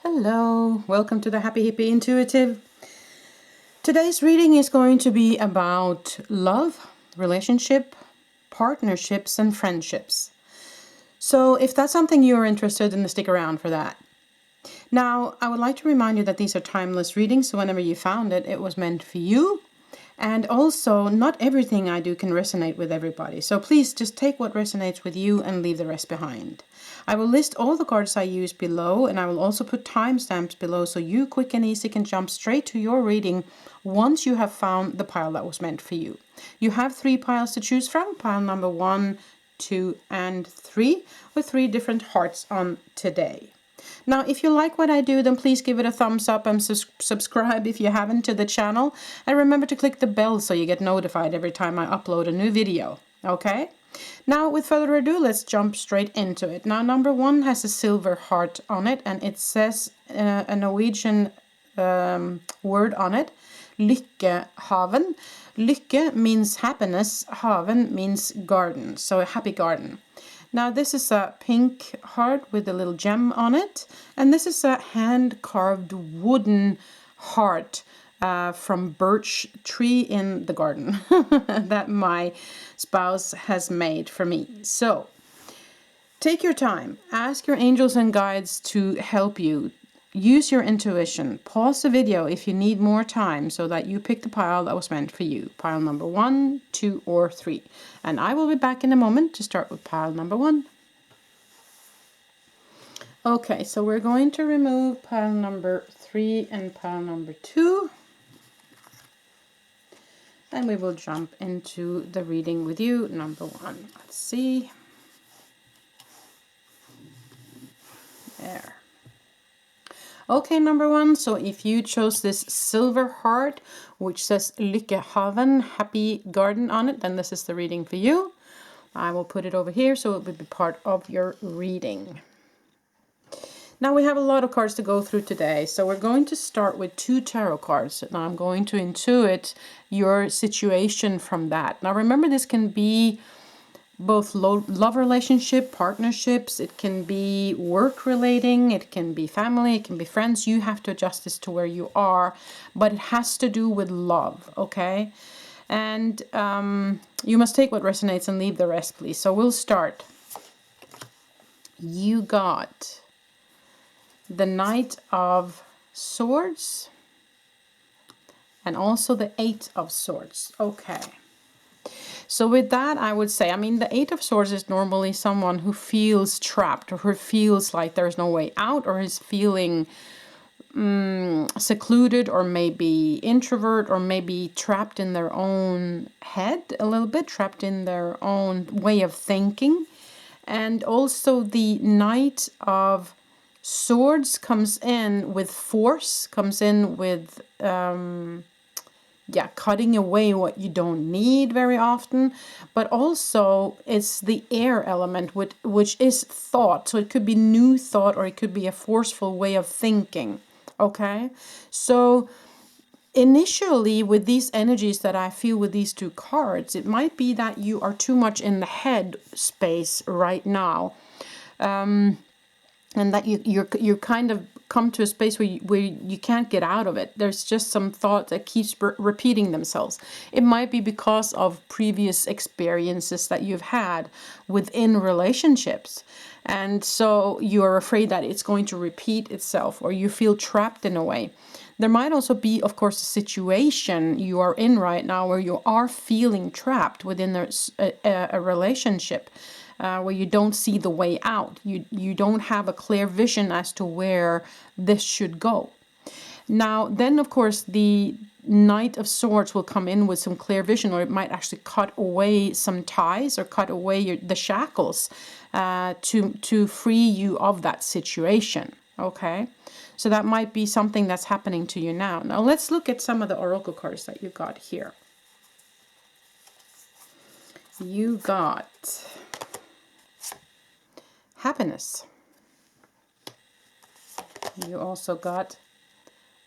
Hello, welcome to the Happy Hippie Intuitive. Today's reading is going to be about love, relationship, partnerships, and friendships. So if that's something you're interested in, stick around for that. Now, I would like to remind you that these are timeless readings, so whenever you found it, it was meant for you. And also, not everything I do can resonate with everybody. So please just take what resonates with you and leave the rest behind. I will list all the cards I use below, and I will also put timestamps below so you quick and easy can jump straight to your reading once you have found the pile that was meant for you. You have 3 piles to choose from, pile number 1, 2, and 3, with 3 different hearts on today. Now, if you like what I do, then please give it a thumbs up and subscribe if you haven't to the channel. And remember to click the bell so you get notified every time I upload a new video. Okay? Now, with further ado, let's jump straight into it. Now, number 1 has a silver heart on it, and it says a Norwegian word on it, Lykkehaven. Lykke means happiness, haven means garden, so a happy garden. Now this is a pink heart with a little gem on it, and this is a hand-carved wooden heart from birch tree in the garden that my spouse has made for me. So take your time, ask your angels and guides to help you. Use your intuition. Pause the video if you need more time so that you pick the pile that was meant for you. Pile number 1, 2, or 3. And I will be back in a moment to start with pile number 1. Okay, so we're going to remove pile number 3 and pile number 2. And we will jump into the reading with you, number 1. Let's see. There. Okay, number 1, so if you chose this silver heart, which says Lykkehaven, happy garden on it, then this is the reading for you. I will put it over here so it will be part of your reading. Now we have a lot of cards to go through today, so we're going to start with 2 tarot cards. Now I'm going to intuit your situation from that. Now remember, this can be both love relationship, partnerships, it can be work relating, it can be family, it can be friends. You have to adjust this to where you are, but it has to do with love, okay? And you must take what resonates and leave the rest, please. So we'll start. You got the Knight of Swords and also the 8 of Swords. Okay. So with that, I would say, I mean, the 8 of Swords is normally someone who feels trapped or who feels like there's no way out or is feeling secluded or maybe introvert or maybe trapped in their own head a little bit, trapped in their own way of thinking. And also the Knight of Swords comes in with force, comes in with cutting away what you don't need very often, but also it's the air element, which is thought. So it could be new thought or it could be a forceful way of thinking. Okay, so initially with these energies that I feel with these 2 cards, it might be that you are too much in the head space right now, and that you're kind of come to a space where you can't get out of it. There's just some thought that keeps repeating themselves. It might be because of previous experiences that you've had within relationships. And so you're afraid that it's going to repeat itself, or you feel trapped in a way. There might also be, of course, a situation you are in right now where you are feeling trapped within a relationship. Where you don't see the way out. You don't have a clear vision as to where this should go. Now, then, of course, the Knight of Swords will come in with some clear vision, or it might actually cut away some ties or cut away the shackles to free you of that situation. Okay, so that might be something that's happening to you now. Now, let's look at some of the oracle cards that you got here. You got happiness. You also got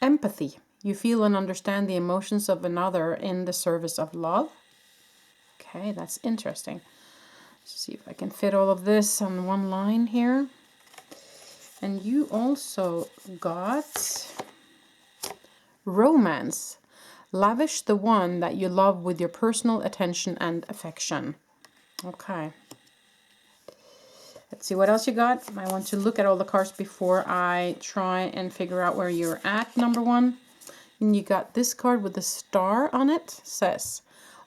empathy. You feel and understand the emotions of another in the service of love. Okay, that's interesting. Let's see if I can fit all of this on one line here. And you also got romance. Lavish the one that you love with your personal attention and affection. Okay. Let's see what else you got. I want to look at all the cards before I try and figure out where you're at, number one. And you got this card with the star on it. Says,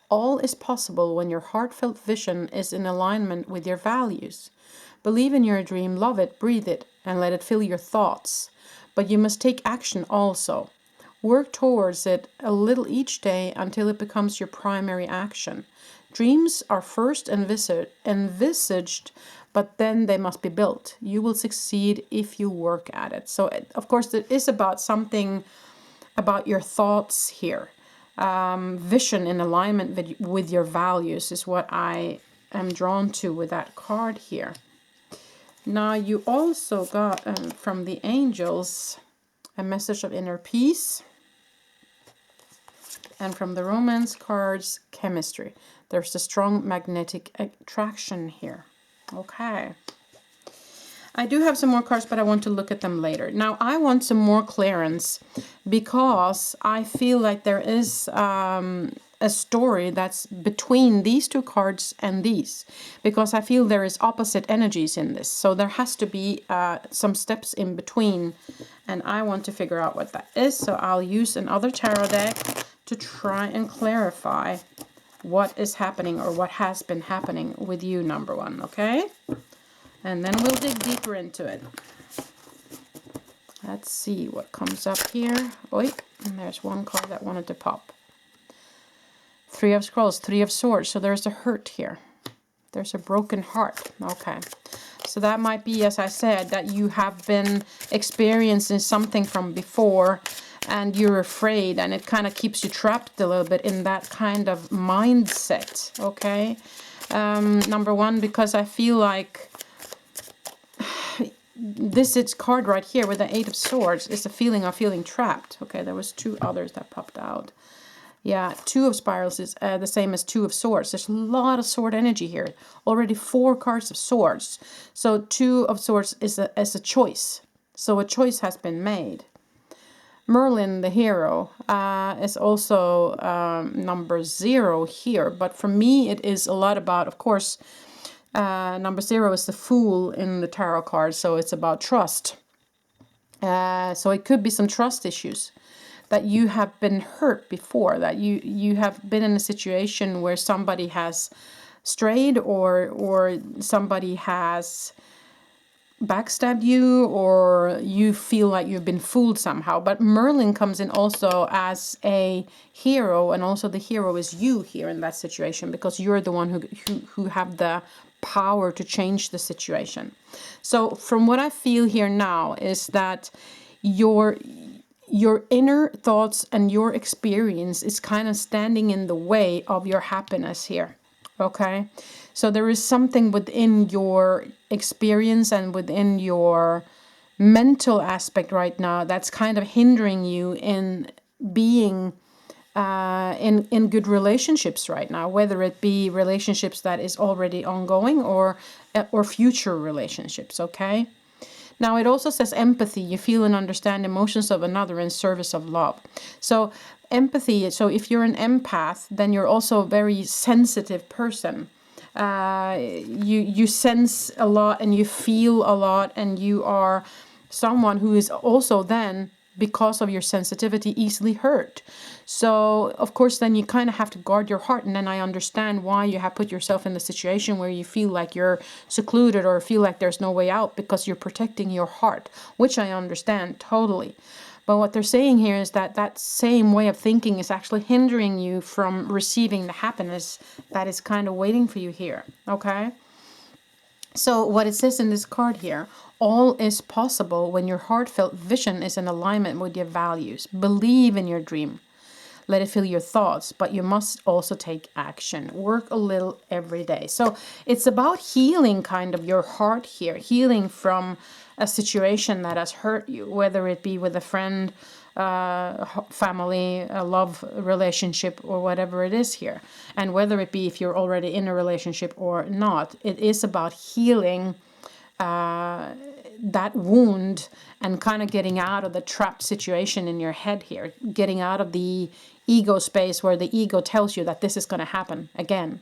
all is possible when your heartfelt vision is in alignment with your values. Believe in your dream, love it, breathe it, and let it fill your thoughts. But you must take action also. Work towards it a little each day until it becomes your primary action. Dreams are first envisaged, but then they must be built. You will succeed if you work at it. So, of course, it is about something about your thoughts here. Vision in alignment with your values is what I am drawn to with that card here. Now, you also got from the angels a message of inner peace. And from the romance cards, chemistry. There's a strong magnetic attraction here. Okay. I do have some more cards, but I want to look at them later. Now, I want some more clearance because I feel like there is a story that's between these two cards and these. Because I feel there is opposite energies in this. So there has to be some steps in between. And I want to figure out what that is. So I'll use another tarot deck to try and clarify what is happening or what has been happening with you, number one, okay? And then we'll dig deeper into it. Let's see what comes up here. Oi, and there's one card that wanted to pop. Three of Scrolls, Three of Swords. So there's a hurt here. There's a broken heart. Okay. So that might be, as I said, that you have been experiencing something from before and you're afraid, and it kind of keeps you trapped a little bit in that kind of mindset, okay? Number one, because I feel like this card right here with the Eight of Swords is a feeling of feeling trapped. Okay, there was two others that popped out. Yeah, Two of Spirals is the same as Two of Swords. There's a lot of sword energy here. Already 4 cards of swords. So Two of Swords is a choice. So a choice has been made. Merlin, the hero, is also number 0 here. But for me, it is a lot about, of course, number 0 is the Fool in the tarot card. So it's about trust. So it could be some trust issues. That you have been hurt before, that you have been in a situation where somebody has strayed or somebody has backstabbed you, or you feel like you've been fooled somehow. But Merlin comes in also as a hero, and also the hero is you here in that situation, because you're the one who have the power to change the situation. So from what I feel here now is that your inner thoughts and your experience is kind of standing in the way of your happiness here. Okay, so there is something within your experience and within your mental aspect right now that's kind of hindering you in being in good relationships right now, whether it be relationships that is already ongoing or future relationships. Okay. Now it also says empathy. You feel and understand emotions of another in service of love. So empathy. So if you're an empath, then you're also a very sensitive person. You sense a lot and you feel a lot, and you are someone who is also then, because of your sensitivity, easily hurt. So, of course, then you kind of have to guard your heart. And then I understand why you have put yourself in the situation where you feel like you're secluded or feel like there's no way out, because you're protecting your heart, which I understand totally. But what they're saying here is that that same way of thinking is actually hindering you from receiving the happiness that is kind of waiting for you here. Okay? So what it says in this card here, all is possible when your heartfelt vision is in alignment with your values. Believe in your dream. Let it fill your thoughts, but you must also take action. Work a little every day. So it's about healing kind of your heart here, healing from a situation that has hurt you, whether it be with a friend, family, a love relationship, or whatever it is here. And whether it be if you're already in a relationship or not, it is about healing that wound and kind of getting out of the trapped situation in your head here, getting out of the ego space where the ego tells you that this is going to happen again.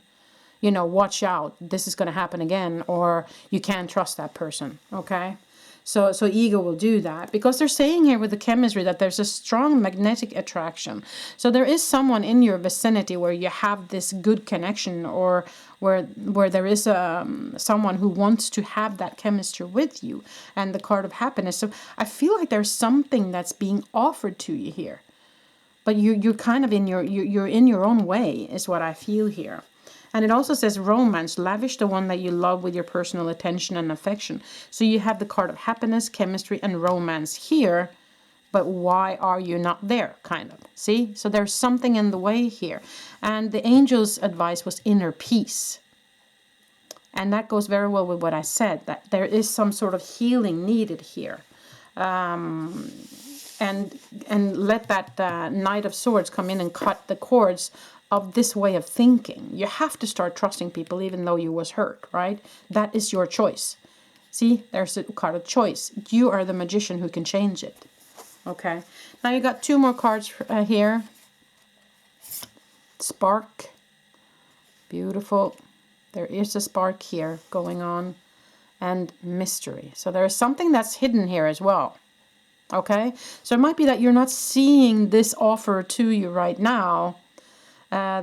You know, watch out, this is going to happen again, or you can't trust that person, okay? So ego will do that because they're saying here with the chemistry that there's a strong magnetic attraction. So there is someone in your vicinity where you have this good connection, or where there is someone who wants to have that chemistry with you, and the card of happiness. So I feel like there's something that's being offered to you here, but you're kind of you're in your own way is what I feel here. And it also says romance, lavish the one that you love with your personal attention and affection. So you have the card of happiness, chemistry, and romance here. But why are you not there, kind of? See? So there's something in the way here. And the angel's advice was inner peace. And that goes very well with what I said, that there is some sort of healing needed here. And let that Knight of Swords come in and cut the cords of this way of thinking. You have to start trusting people even though you was hurt, right? That is your choice. See, there's a card of choice. You are the magician who can change it. Okay, now you got two more cards here. Spark. Beautiful. There is a spark here going on. And mystery. So there is something that's hidden here as well. Okay, so it might be that you're not seeing this offer to you right now.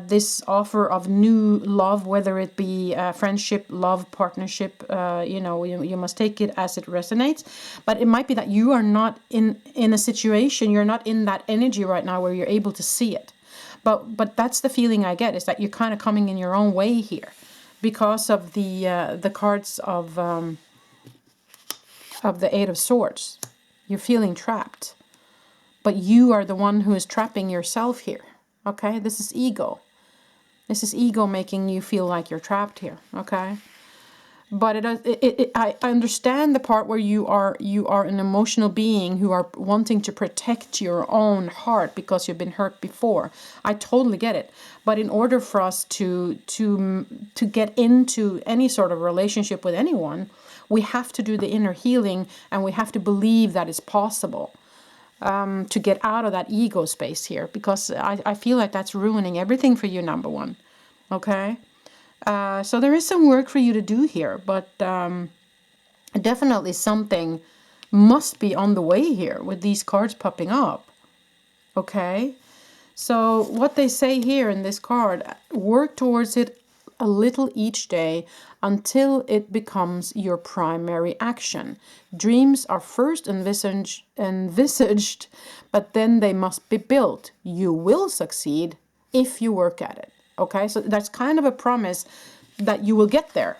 This offer of new love, whether it be friendship, love, partnership, you know, you must take it as it resonates. But it might be that you are not in a situation, you're not in that energy right now where you're able to see it. But that's the feeling I get, is that you're kind of coming in your own way here because of the cards of the Eight of Swords. You're feeling trapped, but you are the one who is trapping yourself here. Okay, this is ego. This is ego making you feel like you're trapped here. Okay, but I understand the part where you are an emotional being who are wanting to protect your own heart because you've been hurt before. I totally get it. But in order for us to get into any sort of relationship with anyone, we have to do the inner healing, and we have to believe that it's possible. To get out of that ego space here, because I feel like that's ruining everything for you, number one. Okay, so there is some work for you to do here, but definitely something must be on the way here with these cards popping up. Okay, so what they say here in this card, work towards it a little each day until it becomes your primary action. Dreams are first envisaged, but then they must be built. You will succeed if you work at it. Okay, so that's kind of a promise that you will get there,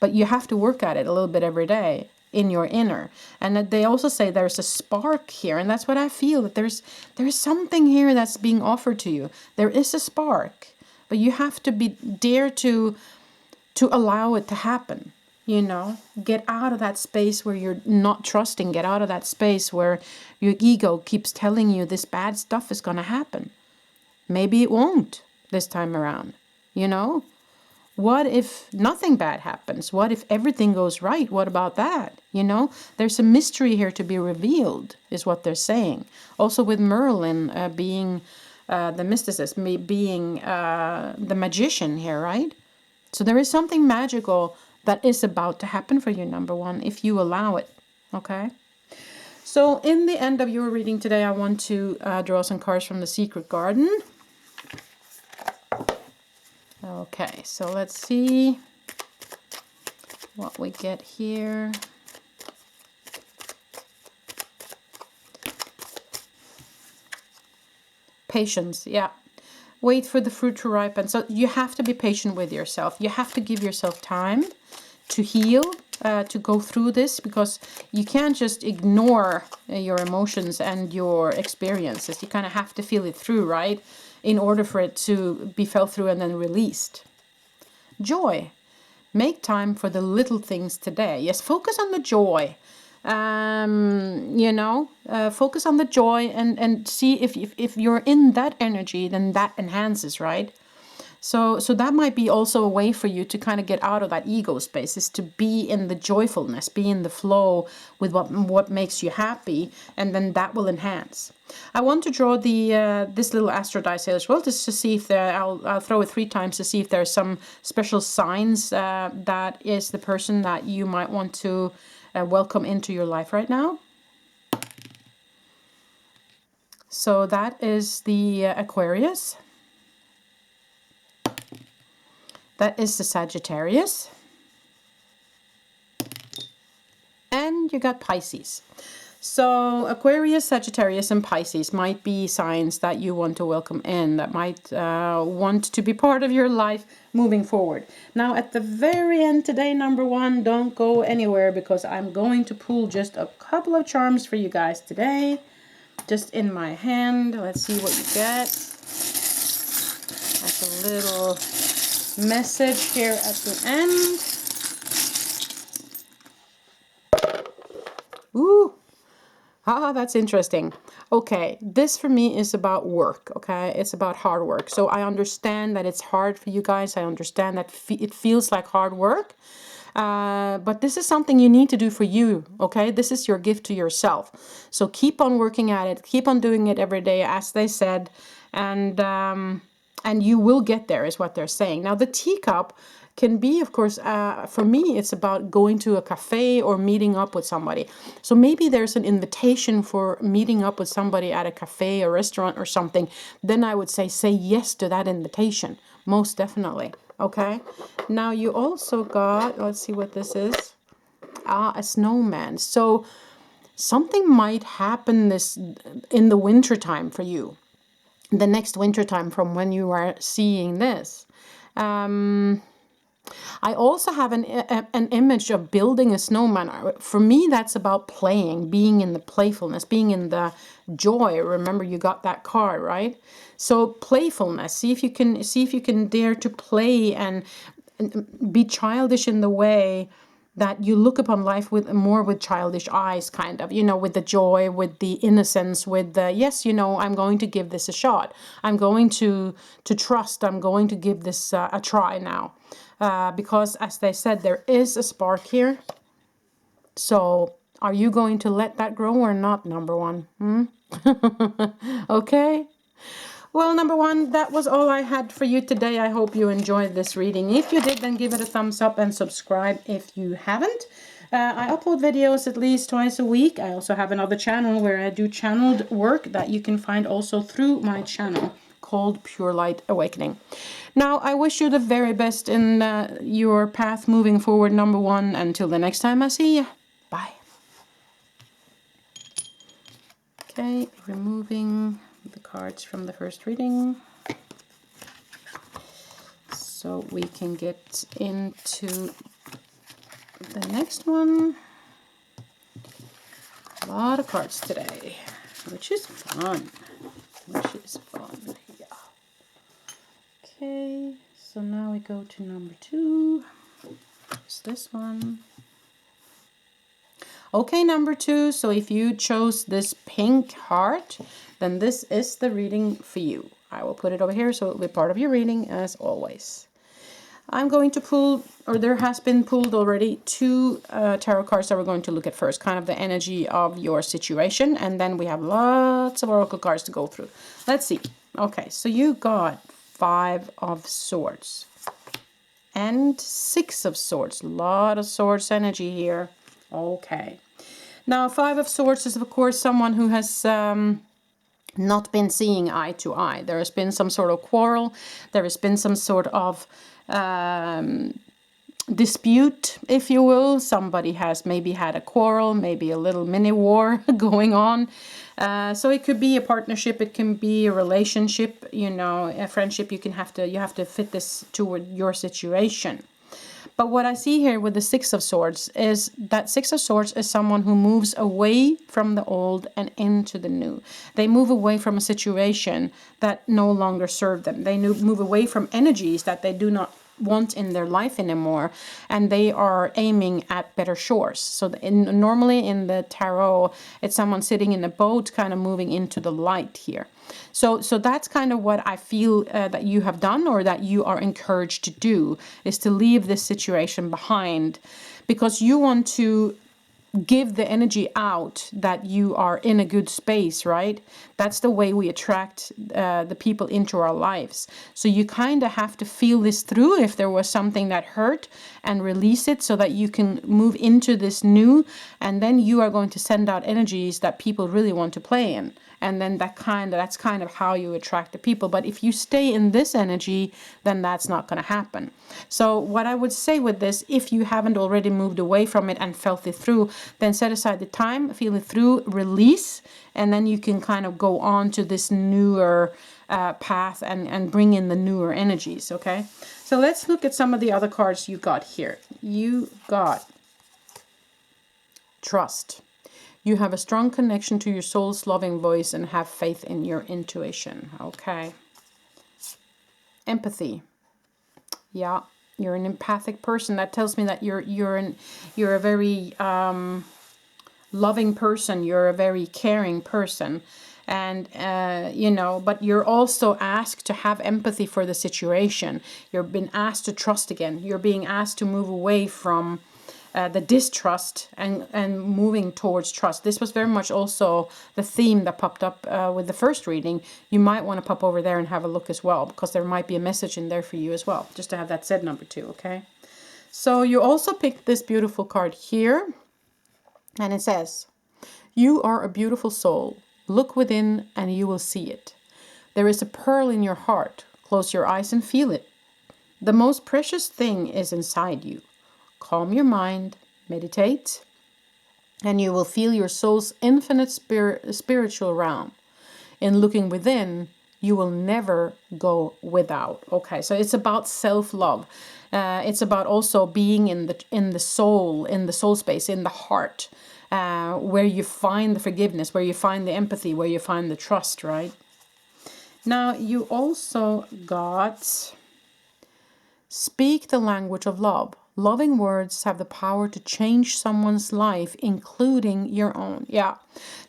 but you have to work at it a little bit every day in your inner. And that they also say there's a spark here, and that's what I feel, that there's something here that's being offered to you. There is a spark, but you have to dare to allow it to happen. You know, get out of that space where you're not trusting. Get out of that space where your ego keeps telling you this bad stuff is going to happen. Maybe it won't this time around. You know, what if nothing bad happens? What if everything goes right? What about that? You know, there's a mystery here to be revealed, is what they're saying. Also with Merlin being the mysticist, being the magician here, right? So there is something magical that is about to happen for you, number one, if you allow it. Okay. So in the end of your reading today, I want to draw some cards from the Secret Garden. Okay, so let's see what we get here. Patience, yeah. Wait for the fruit to ripen. So you have to be patient with yourself. You have to give yourself time to heal, to go through this, because you can't just ignore your emotions and your experiences. You kind of have to feel it through, right? In order for it to be felt through and then released. Joy. Make time for the little things today. Yes, focus on the joy. You know, focus on the joy and see if you're in that energy, then that enhances, right? So that might be also a way for you to kind of get out of that ego space, is to be in the joyfulness, be in the flow with what makes you happy, and then that will enhance. I want to draw the this little astro dice here as well, just to see if there. I'll throw it 3 times to see if there's some special signs that is the person that you might want to welcome into your life right now. So that is the Aquarius. That is the Sagittarius. And you got Pisces. So Aquarius, Sagittarius, and Pisces might be signs that you want to welcome in, that might want to be part of your life moving forward. Now at the very end today, number 1, don't go anywhere, because I'm going to pull just a couple of charms for you guys today. Just in my hand. Let's see what you get. That's a little message here at the end. Ooh. That's interesting. Okay, this for me is about work, okay? It's about hard work. So I understand that it's hard for you guys. I understand that it feels like hard work. But this is something you need to do for you, okay? This is your gift to yourself. So keep on working at it. Keep on doing it every day, as they said. And you will get there, is what they're saying. Now, the teacup can be, of course, for me, it's about going to a cafe or meeting up with somebody. So maybe there's an invitation for meeting up with somebody at a cafe or restaurant or something. Then I would say yes to that invitation, most definitely. Okay. Now you also got, let's see what this is. A snowman. So something might happen this in the winter time for you. The next winter time from when you are seeing this. I also have an image of building a snowman. For me, that's about playing, being in the playfulness, being in the joy. Remember, you got that card, right? So playfulness. See if you can dare to play and be childish in the way that you look upon life with childish eyes, kind of, with the joy, with the innocence, with the, yes, I'm going to give this a shot. I'm going to trust. I'm going to give this a try now. Because as they said, there is a spark here. So are you going to let that grow or not, number 1? Okay. Well, number 1, that was all I had for you today. I hope you enjoyed this reading. If you did, then give it a thumbs up and subscribe if you haven't. I upload videos at least twice a week. I also have another channel where I do channeled work that you can find also through my channel, called Pure Light Awakening. Now, I wish you the very best in your path moving forward, number 1. Until the next time I see you. Bye. Okay, removing the cards from the first reading, so we can get into the next one. A lot of cards today, which is fun. Yeah. Okay, so now we go to number 2. It's this one. Okay, number 2. So if you chose this pink heart, then this is the reading for you. I will put it over here so it will be part of your reading as always. I'm going to pull, or there has been pulled already, 2 tarot cards that we're going to look at first, kind of the energy of your situation, and then we have lots of oracle cards to go through. Let's see. Okay, so you got 5 of Swords and 6 of Swords. A lot of Swords energy here. Okay. Now, 5 of Swords is, of course, someone who has not been seeing eye to eye. There has been some sort of quarrel. There has been some sort of dispute, if you will. Somebody has maybe had a quarrel, maybe a little mini war going on. So it could be a partnership, it can be a relationship, a friendship. You have to fit this toward your situation. But what I see here with the 6 of Swords is that 6 of Swords is someone who moves away from the old and into the new. They move away from a situation that no longer serve them. They move away from energies that they do not want in their life anymore, and they are aiming at better shores. So normally in the tarot, it's someone sitting in a boat kind of moving into the light here. So that's kind of what I feel that you have done, or that you are encouraged to do, is to leave this situation behind, because you want to give the energy out that you are in a good space, right? That's the way we attract the people into our lives. So you kind of have to feel this through if there was something that hurt, and release it so that you can move into this new, and then you are going to send out energies that people really want to play in. And then that's kind of how you attract the people. But if you stay in this energy, then that's not going to happen. So what I would say with this, if you haven't already moved away from it and felt it through, then set aside the time, feel it through, release, and then you can kind of go on to this newer path and bring in the newer energies, okay? So let's look at some of the other cards you got here. You got trust. You have a strong connection to your soul's loving voice and have faith in your intuition. Okay. Empathy. Yeah, you're an empathic person. That tells me that you're a very loving person. You're a very caring person. And, but you're also asked to have empathy for the situation. You've been asked to trust again. You're being asked to move away from the distrust and moving towards trust. This was very much also the theme that popped up with the first reading. You might want to pop over there and have a look as well, because there might be a message in there for you as well, just to have that said, number 2, okay? So you also picked this beautiful card here, and it says, you are a beautiful soul. Look within and you will see it. There is a pearl in your heart. Close your eyes and feel it. The most precious thing is inside you. Calm your mind, meditate, and you will feel your soul's infinite spiritual realm. In looking within, you will never go without. Okay, so it's about self-love. It's about also being in the soul space, in the heart, where you find the forgiveness, where you find the empathy, where you find the trust, right? Now, you also got speak the language of love. Loving words have the power to change someone's life, including your own. Yeah.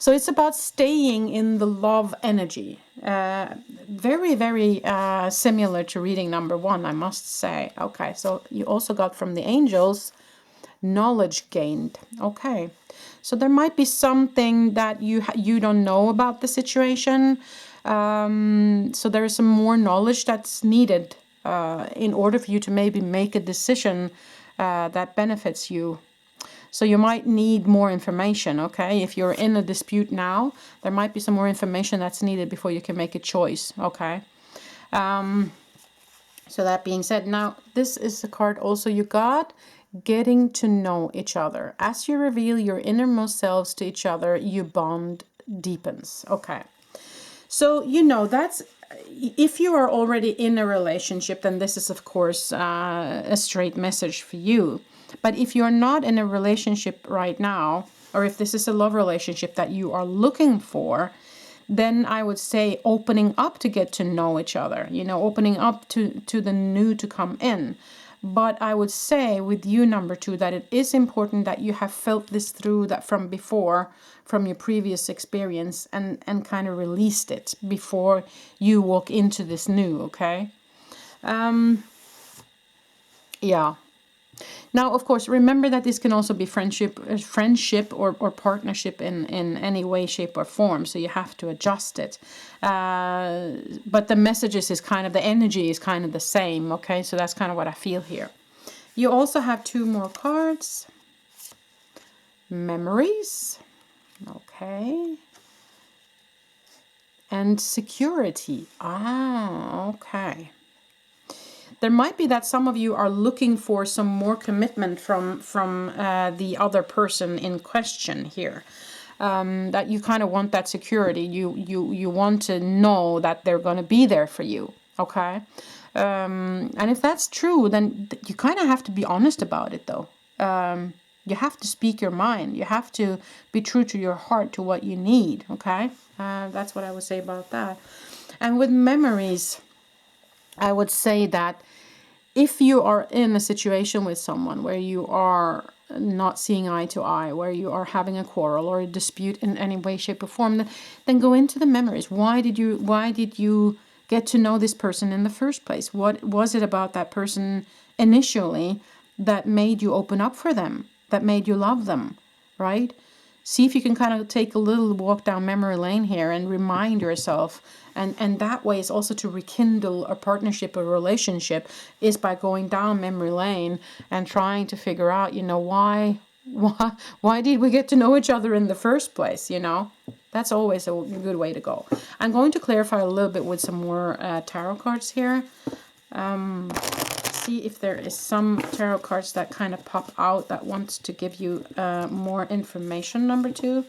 So it's about staying in the love energy. Very, very similar to reading number 1, I must say. Okay. So you also got from the angels, knowledge gained. Okay. So there might be something that you don't know about the situation. So there is some more knowledge that's needed in order for you to maybe make a decision that benefits you. So you might need more information, okay? If you're in a dispute now, there might be some more information that's needed before you can make a choice, okay? So that being said, now this is the card also you got, getting to know each other. As you reveal your innermost selves to each other, your bond deepens, okay? So, that's, if you are already in a relationship, then this is, of course, a straight message for you. But if you're not in a relationship right now, or if this is a love relationship that you are looking for, then I would say opening up to get to know each other, opening up to the new to come in. But I would say with you, number 2, that it is important that you have felt this through that from before, from your previous experience, and kind of released it before you walk into this new, okay? Yeah. Now, of course, remember that this can also be friendship or partnership in any way, shape, or form. So you have to adjust it. But the messages is kind of, the energy is kind of the same. Okay, so that's kind of what I feel here. You also have 2 more cards. Memories. Okay. And security. Ah, okay. There might be that some of you are looking for some more commitment from the other person in question here. That you kind of want that security. You want to know that they're going to be there for you. Okay. And if that's true, then you kind of have to be honest about it, though. You have to speak your mind. You have to be true to your heart, to what you need. Okay. That's what I would say about that. And with memories, I would say that if you are in a situation with someone where you are not seeing eye to eye, where you are having a quarrel or a dispute in any way, shape, or form, then go into the memories. Why did you get to know this person in the first place? What was it about that person initially that made you open up for them, that made you love them, right? See if you can kind of take a little walk down memory lane here and remind yourself. And that way is also to rekindle a partnership, a relationship, is by going down memory lane and trying to figure out, you know, why did we get to know each other in the first place, you know? That's always a good way to go. I'm going to clarify a little bit with some more tarot cards here. See if there is some tarot cards that kind of pop out that wants to give you more information, number 2.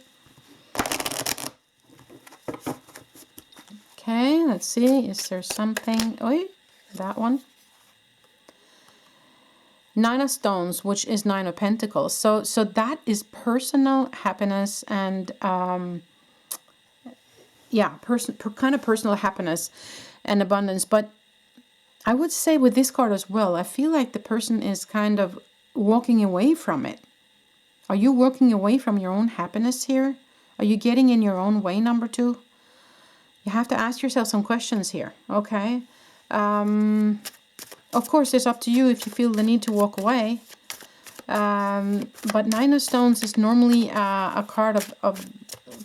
Okay, let's see. Is there something? Oh, that one. 9 of Stones, which is 9 of Pentacles. So that is personal happiness and kind of personal happiness and abundance. But I would say with this card as well, I feel like the person is kind of walking away from it. Are you walking away from your own happiness here? Are you getting in your own way, number 2? You have to ask yourself some questions here, okay? Of course, it's up to you if you feel the need to walk away. But 9 of Stones is normally a card of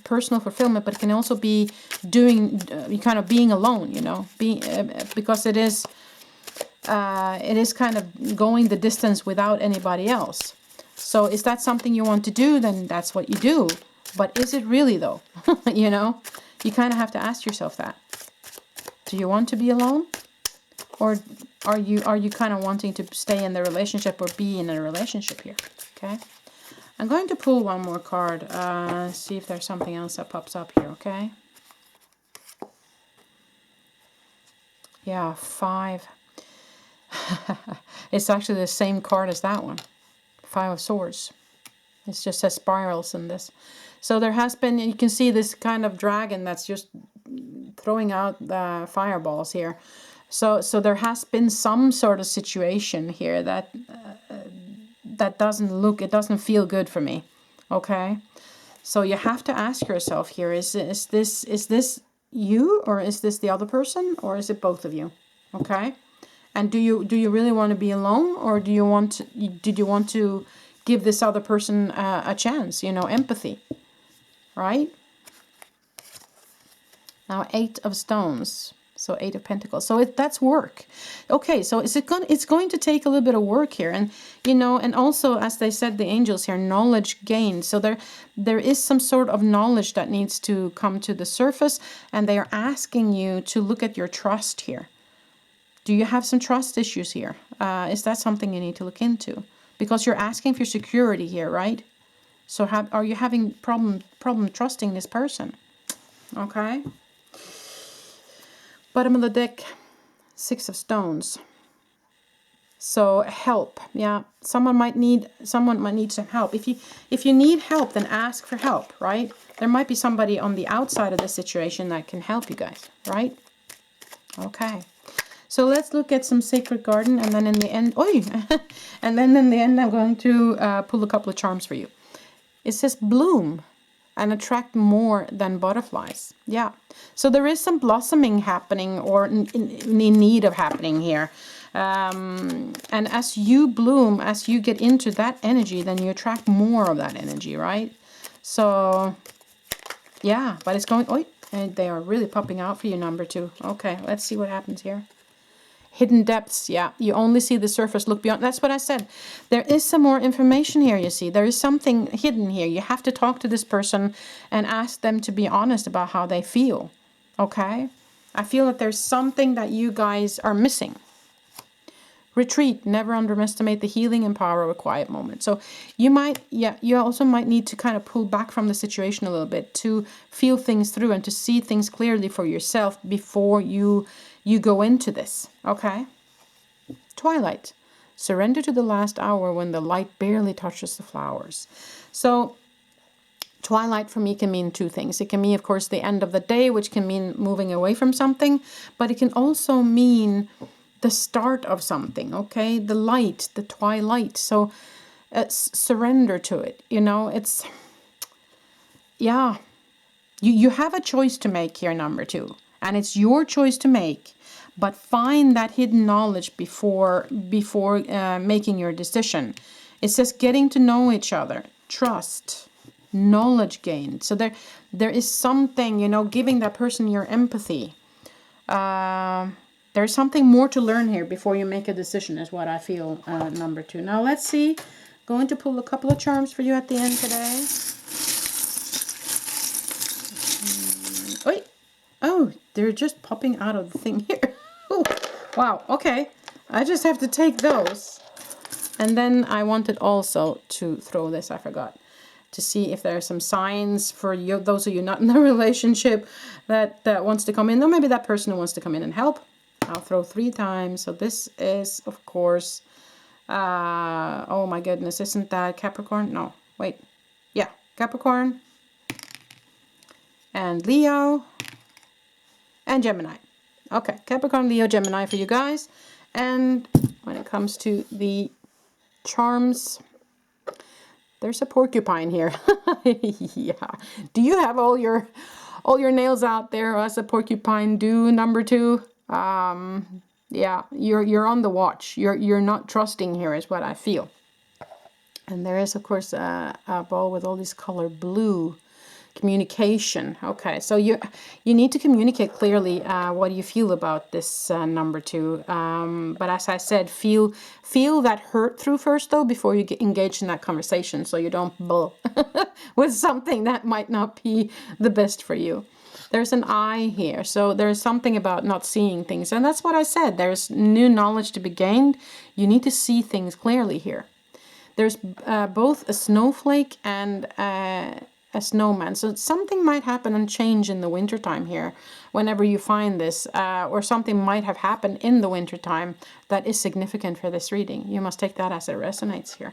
personal fulfillment, but it can also be doing, kind of being alone, you know, because it is kind of going the distance without anybody else. So is that something you want to do? Then that's what you do. But is it really though? You know, you kind of have to ask yourself that. Do you want to be alone? Or are you kind of wanting to stay in the relationship or be in a relationship here? Okay. I'm going to pull one more card. See if there's something else that pops up here, okay? Yeah, 5. It's actually the same card as that one. 5 of Swords. It just says spirals in this. So there has been, you can see this kind of dragon that's just throwing out the fireballs here. So there has been some sort of situation here that doesn't feel good for me. Okay? So you have to ask yourself here, is this you, or is this the other person, or is it both of you? Okay? And do you really want to be alone, or did you want to give this other person a chance, you know, empathy, right? Now 8 of Stones, so 8 of Pentacles. So that's work. Okay, so it's going to take a little bit of work here, and you know, and also as they said, the angels here, knowledge gained. So there is some sort of knowledge that needs to come to the surface, and they are asking you to look at your trust here. Do you have some trust issues here? Is that something you need to look into? Because you're asking for security here, right? So are you having problem trusting this person? Okay. Bottom of the deck, 6 of Stones. So help, yeah. Someone might need some help. If you need help, then ask for help, right? There might be somebody on the outside of the situation that can help you guys, right? Okay. So let's look at some Sacred Garden, and then in the end, and then in the end, I'm going to pull a couple of charms for you. It says bloom and attract more than butterflies. Yeah. So there is some blossoming happening, or in need of happening here. And as you bloom, as you get into that energy, then you attract more of that energy, right? So, yeah, but it's going, and they are really popping out for you, number 2. Okay, let's see what happens here. Hidden depths, yeah. You only see the surface, look beyond. That's what I said. There is some more information here, you see. There is something hidden here. You have to talk to this person and ask them to be honest about how they feel. Okay? I feel that there's something that you guys are missing. Retreat. Never underestimate the healing and power of a quiet moment. So you also might need to kind of pull back from the situation a little bit to feel things through and to see things clearly for yourself before you go into this. Okay? Twilight. Surrender to the last hour when the light barely touches the flowers. So twilight for me can mean 2 things. It can mean, of course, the end of the day, which can mean moving away from something, but it can also mean the start of something, okay? The light, the twilight. So surrender to it, you know, it's, yeah. You have a choice to make here, number 2. And it's your choice to make. But find that hidden knowledge before making your decision. It says getting to know each other. Trust. Knowledge gained. So there is something, you know, giving that person your empathy. There's something more to learn here before you make a decision is what I feel, number 2. Now let's see. Going to pull a couple of charms for you at the end today. Wait. Oh, they're just popping out of the thing here. Oh, wow. Okay. I just have to take those. And then I wanted also to throw this, I forgot, to see if there are some signs for you, those of you not in a relationship that wants to come in. Or maybe that person who wants to come in and help. I'll throw 3 times. So this is, of course, oh my goodness, isn't that Capricorn? No, wait. Yeah, Capricorn. And Leo. And Gemini. Okay, Capricorn, Leo, Gemini for you guys. And when it comes to the charms, there's a porcupine here. Yeah. Do you have all your nails out there as a porcupine do, number 2? Yeah, you're on the watch. You're not trusting here is what I feel. And there is, of course, a ball with all this color blue. Communication. Okay, so you need to communicate clearly what you feel about this number 2. But as I said, feel that hurt through first though before you get engaged in that conversation, so you don't bull with something that might not be the best for you. There's an eye here, so there's something about not seeing things, and that's what I said. There's new knowledge to be gained. You need to see things clearly here. There's both a snowflake and a snowman. So something might happen and change in the wintertime here whenever you find this, or something might have happened in the wintertime that is significant for this reading. You must take that as it resonates here.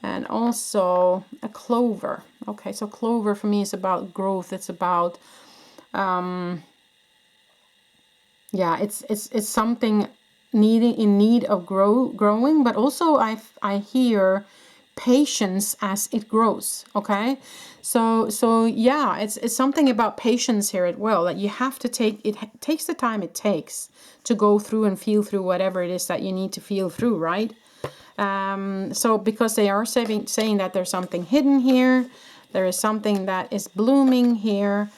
And also a clover. Okay, so clover for me is about growth. It's about, yeah, it's something in need of growing, but also I hear patience as it grows. Okay, so yeah, it's something about patience here as well, that you have to take. It takes the time it takes to go through and feel through whatever it is that you need to feel through, right? So because they are saying that there's something hidden here, there is something that is blooming here,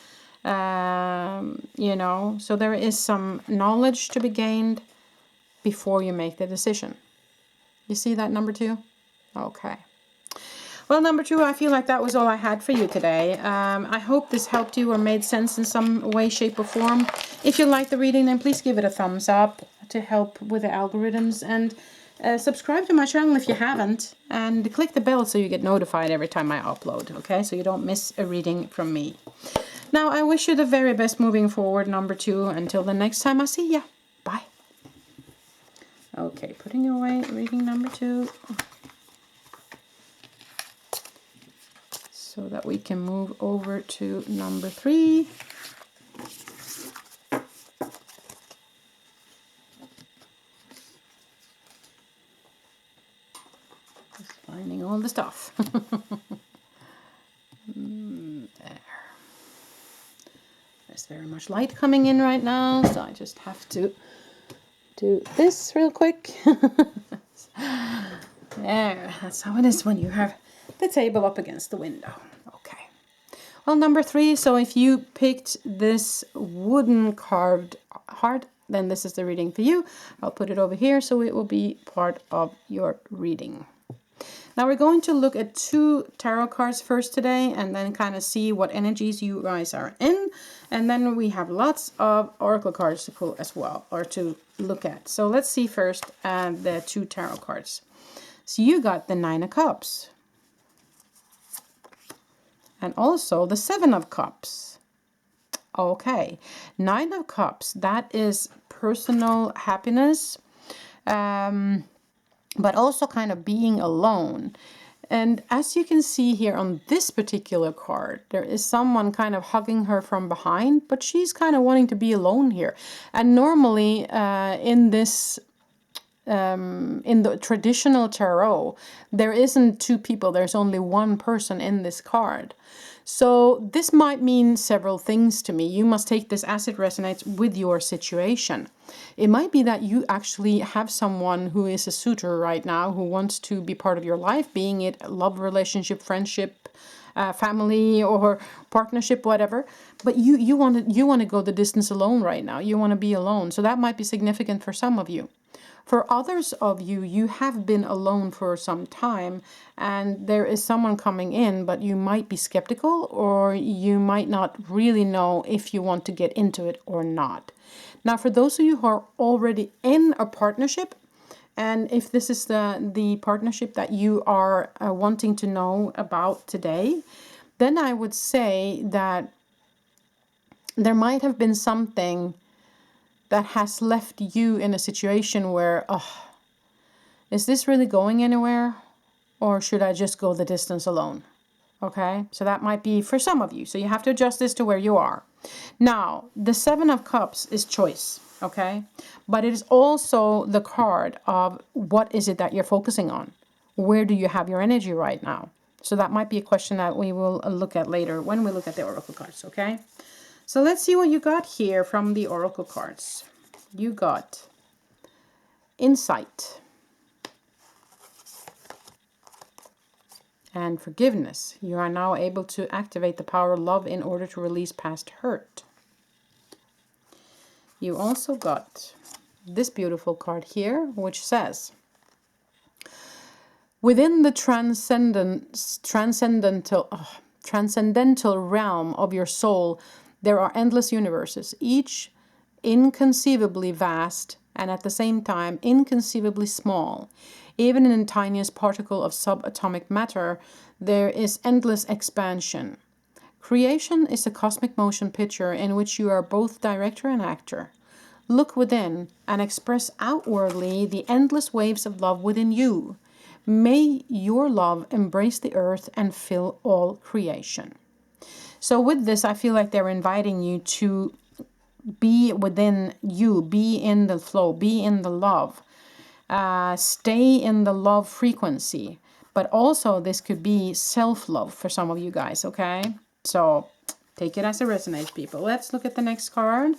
you know, so there is some knowledge to be gained before you make the decision. You see that, number 2? Okay. Well, number 2, I feel like that was all I had for you today. I hope this helped you or made sense in some way, shape, or form. If you like the reading, then please give it a thumbs up to help with the algorithms. And subscribe to my channel if you haven't. And click the bell so you get notified every time I upload. Okay, so you don't miss a reading from me. Now, I wish you the very best moving forward, number 2. Until the next time I see ya. Bye. Okay, putting away reading number 2. So that we can move over to number 3. Just finding all the stuff. There. There's very much light coming in right now, so I just have to do this real quick. There, that's how it is when you have the table up against the window. Okay. Well, number 3, so if you picked this wooden carved heart, then this is the reading for you. I'll put it over here so it will be part of your reading. Now we're going to look at 2 tarot cards first today, and then kind of see what energies you guys are in. And then we have lots of oracle cards to pull as well, or to look at. So let's see first the 2 tarot cards. So you got the 9 of Cups. And also the 7 of Cups. Okay. 9 of Cups. That is personal happiness. But also kind of being alone. And as you can see here on this particular card, there is someone kind of hugging her from behind, but she's kind of wanting to be alone here. And normally in this in the traditional tarot, there isn't two people, there's only one person in this card. So this might mean several things to me. You must take this as it resonates with your situation. It might be that you actually have someone who is a suitor right now who wants to be part of your life, being it a love relationship, friendship, family, or partnership, whatever. But you want to go the distance alone right now. You want to be alone. So that might be significant for some of you. For others of you, you have been alone for some time and there is someone coming in, but you might be skeptical or you might not really know if you want to get into it or not. Now, for those of you who are already in a partnership, and if this is the partnership that you are wanting to know about today, then I would say that there might have been something that has left you in a situation where, oh, is this really going anywhere? Or should I just go the distance alone? Okay, so that might be for some of you. So you have to adjust this to where you are. Now, the Seven of Cups is choice, okay? But it is also the card of what is it that you're focusing on? Where do you have your energy right now? So that might be a question that we will look at later when we look at the oracle cards, okay? So let's see what you got here from the oracle cards. You got insight and forgiveness. You are now able to activate the power of love in order to release past hurt. You also got this beautiful card here, which says, within the transcendental realm of your soul, there are endless universes, each inconceivably vast and at the same time inconceivably small. Even in the tiniest particle of subatomic matter, there is endless expansion. Creation is a cosmic motion picture in which you are both director and actor. Look within and express outwardly the endless waves of love within you. May your love embrace the earth and fill all creation. So with this, I feel like they're inviting you to be within you, be in the flow, be in the love, stay in the love frequency. But also this could be self-love for some of you guys, okay? So take it as it resonates, people. Let's look at the next card.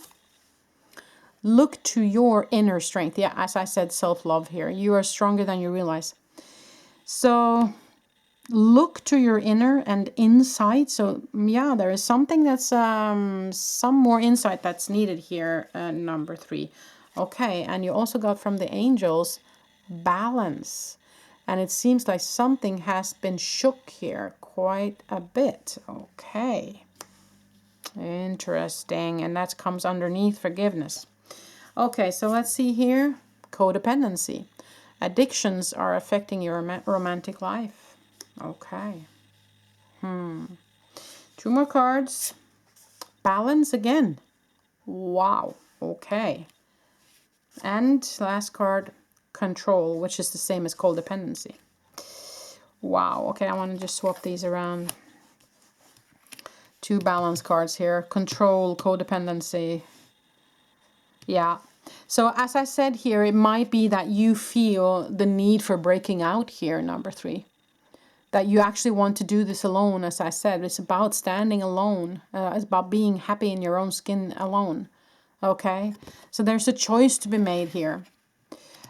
Look to your inner strength. Yeah, as I said, self-love here. You are stronger than you realize. So look to your inner and insight. So yeah, there is something that's some more insight that's needed here. Number 3. Okay, and you also got from the angels balance, and it seems like something has been shook here quite a bit. Okay, interesting, and that comes underneath forgiveness. Okay, so let's see here. Codependency. Addictions are affecting your romantic life. Okay. 2 more cards. Balance again. Wow. Okay. And last card, control, which is the same as codependency. Wow. Okay, I want to just swap these around. 2 balance cards here. Control, codependency. Yeah. So as I said here, it might be that you feel the need for breaking out here, number 3. That you actually want to do this alone, as I said. It's about standing alone. It's about being happy in your own skin alone. Okay? So there's a choice to be made here.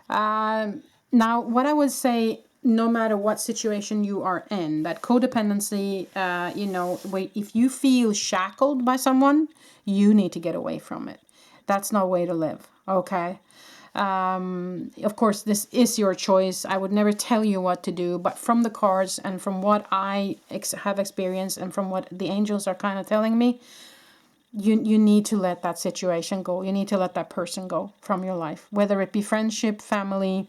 Now, what I would say, no matter what situation you are in, that codependency, if you feel shackled by someone, you need to get away from it. That's no way to live. Okay? Of course, this is your choice. I would never tell you what to do, but from the cards and from what I have experienced and from what the angels are kind of telling me, you need to let that situation go. You need to let that person go from your life, whether it be friendship, family,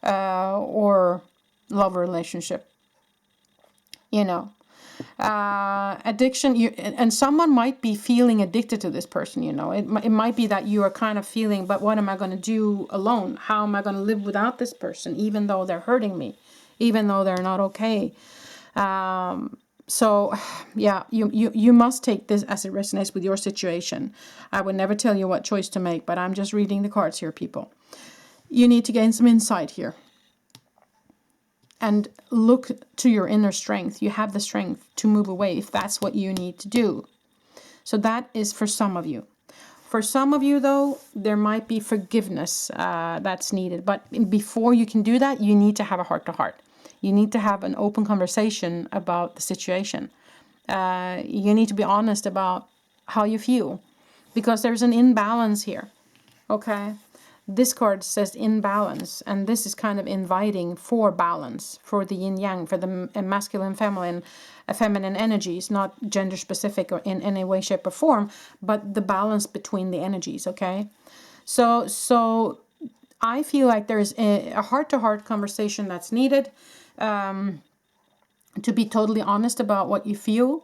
or love relationship. Addiction, and someone might be feeling addicted to this person. It might be that you are kind of feeling, but what am I going to do alone? How am I going to live without this person, even though they're hurting me, even though they're not okay? So yeah, you must take this as it resonates with your situation. I would never tell you what choice to make, but I'm just reading the cards here, people. you need to gain some insight here. And look to your inner strength. You have the strength to move away if that's what you need to do. So that is for some of you. For some of you, though, there might be forgiveness that's needed. But before you can do that, you need to have a heart-to-heart. You need to have an open conversation about the situation. You need to be honest about how you feel. Because there's an imbalance here. Okay? This card says imbalance, and this is kind of inviting for balance, for the yin-yang, for the masculine, feminine energies, not gender specific or in any way, shape or form, but the balance between the energies, okay? So I feel like there's a heart-to-heart conversation that's needed, to be totally honest about what you feel.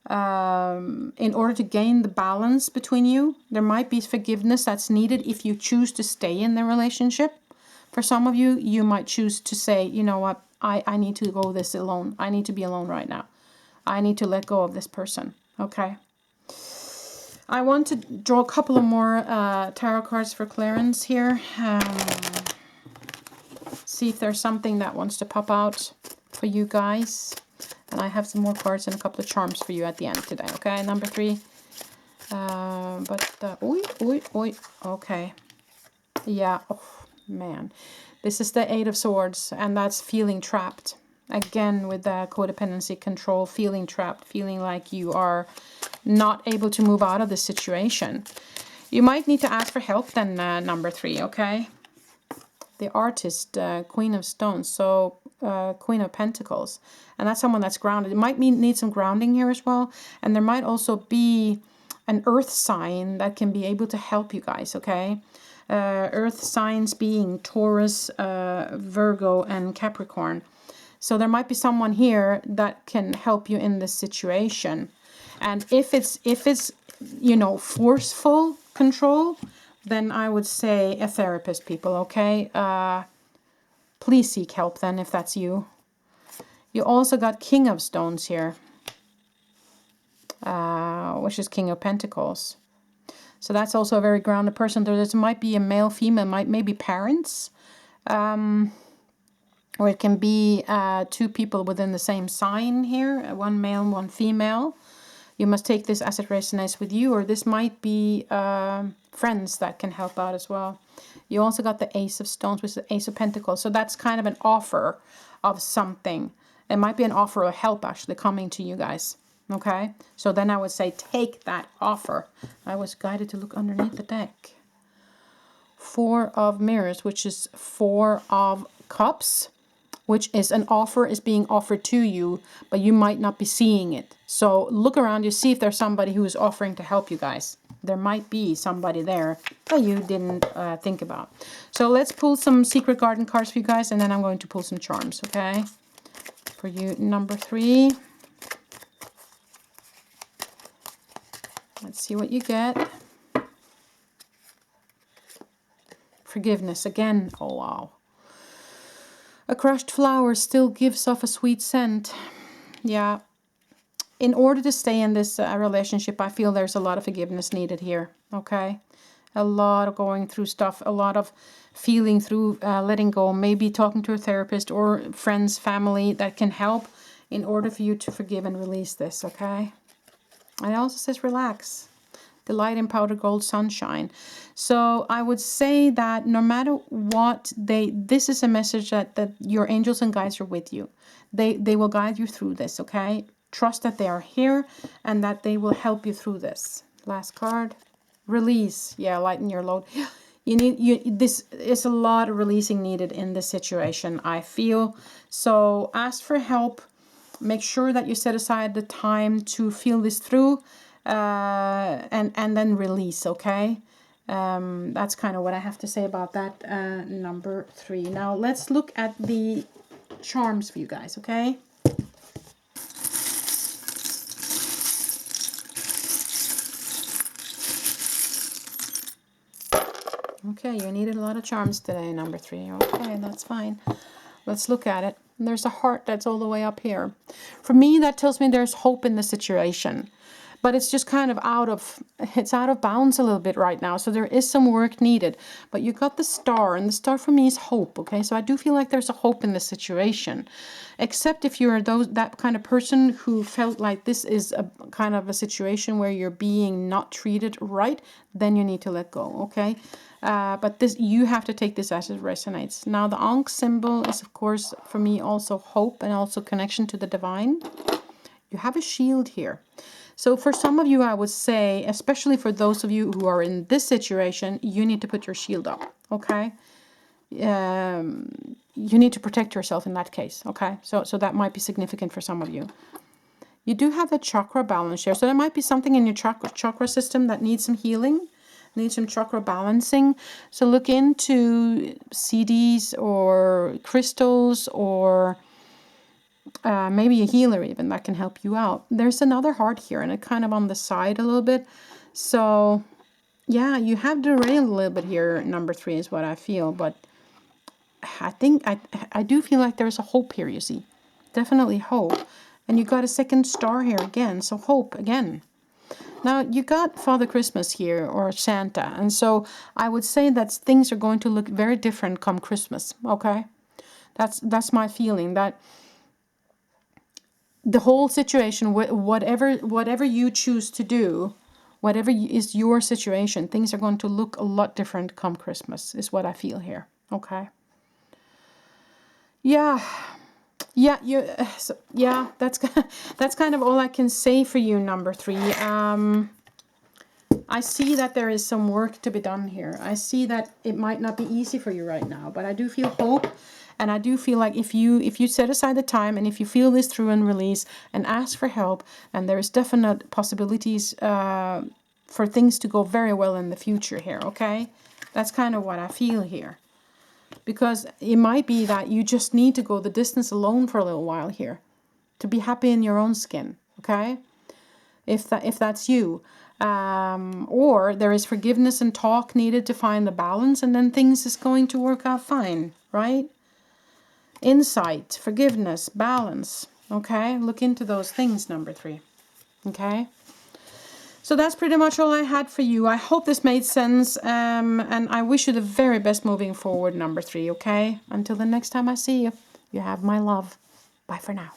In order to gain the balance between you. There might be forgiveness that's needed if you choose to stay in the relationship. For some of you, you might choose to say, you know what, I need to go this alone. I need to be alone right now. I need to let go of this person. Okay. I want to draw a couple of more tarot cards for clearance here. See if there's something that wants to pop out for you guys. And I have some more cards and a couple of charms for you at the end today, okay? Number 3. Okay. Yeah, oh, man. This is the 8 of Swords, and that's feeling trapped. Again, with the codependency, control, feeling trapped, feeling like you are not able to move out of the situation. You might need to ask for help then, number 3, okay? The Artist, Queen of Stones, so Queen of Pentacles. And that's someone that's grounded. It might need some grounding here as well. And there might also be an earth sign that can be able to help you guys, okay? Earth signs being Taurus, Virgo, and Capricorn. So there might be someone here that can help you in this situation. And if it's you know, forceful control, then I would say a therapist, people, okay? Please seek help then if that's you. You also got King of Stones here, which is King of Pentacles. So that's also a very grounded person. There might be a male, female, maybe parents. Or it can be 2 people within the same sign here, one male, one female. You must take this as it resonates with you, or this might be friends that can help out as well. You also got the Ace of Stones, which is the Ace of Pentacles. So that's kind of an offer of something. It might be an offer of help actually coming to you guys. Okay? So then I would say take that offer. I was guided to look underneath the deck. 4 of Mirrors, which is 4 of Cups, which is an offer is being offered to you, but you might not be seeing it. So look around you, see if there's somebody who is offering to help you guys. There might be somebody there that you didn't think about. So let's pull some Secret Garden cards for you guys, and then I'm going to pull some charms, okay? For you, number 3. Let's see what you get. Forgiveness again. Oh, wow. A crushed flower still gives off a sweet scent. Yeah. In order to stay in this relationship, I feel there's a lot of forgiveness needed here. Okay? A lot of going through stuff. A lot of feeling through, letting go. Maybe talking to a therapist or friends, family that can help in order for you to forgive and release this. Okay? And it also says relax. Delight in powder gold sunshine. So I would say that no matter what, this is a message that your angels and guides are with you. They will guide you through this, okay? Trust that they are here and that they will help you through this. Last card. Release. Yeah, lighten your load. This is a lot of releasing needed in this situation, I feel. So ask for help. Make sure that you set aside the time to feel this through. And then release, okay? That's kind of what I have to say about that, number 3. Now let's look at the charms for you guys, okay? Okay, you needed a lot of charms today, number 3. Okay, that's fine. Let's look at it. There's a heart that's all the way up here. For me, that tells me there's hope in the situation. but it's just kind of out of bounds a little bit right now. So there is some work needed, but you got the star, and the star for me is hope. Okay, so I do feel like there's a hope in this situation, except if you're that kind of person who felt like this is a kind of a situation where you're being not treated right, then you need to let go. Okay, but this, you have to take this as it resonates. Now the Ankh symbol is, of course, for me also hope and also connection to the divine. You have a shield here. So for some of you, I would say, especially for those of you who are in this situation, you need to put your shield up, okay? You need to protect yourself in that case, okay? So that might be significant for some of you. You do have a chakra balance here. So there might be something in your chakra system that needs some healing, needs some chakra balancing. So look into CDs or crystals, or maybe a healer even that can help you out. There's another heart here, and it kind of on the side a little bit. So yeah, you have derailed a little bit here. Number 3 is what I feel, but I think I do feel like there's a hope here, you see. Definitely hope. And you got a second star here again, so hope again. Now you got Father Christmas here, or Santa, and so I would say that things are going to look very different come Christmas, okay? That's my feeling, that the whole situation, whatever you choose to do, whatever is your situation, things are going to look a lot different come Christmas, is what I feel here, okay? Yeah, that's kind of all I can say for you, number 3. I see that there is some work to be done here. I see that it might not be easy for you right now, but I do feel hope. And I do feel like if you set aside the time, and if you feel this through and release and ask for help, and there's definite possibilities for things to go very well in the future here, okay? That's kind of what I feel here. Because it might be that you just need to go the distance alone for a little while here to be happy in your own skin, okay? If that's you. Or there is forgiveness and talk needed to find the balance, and then things is going to work out fine, right? Insight, forgiveness, balance, okay? Look into those things, number 3, okay? So that's pretty much all I had for you. I hope this made sense, and I wish you the very best moving forward, number 3, okay? Until the next time I see you, you have my love. Bye for now.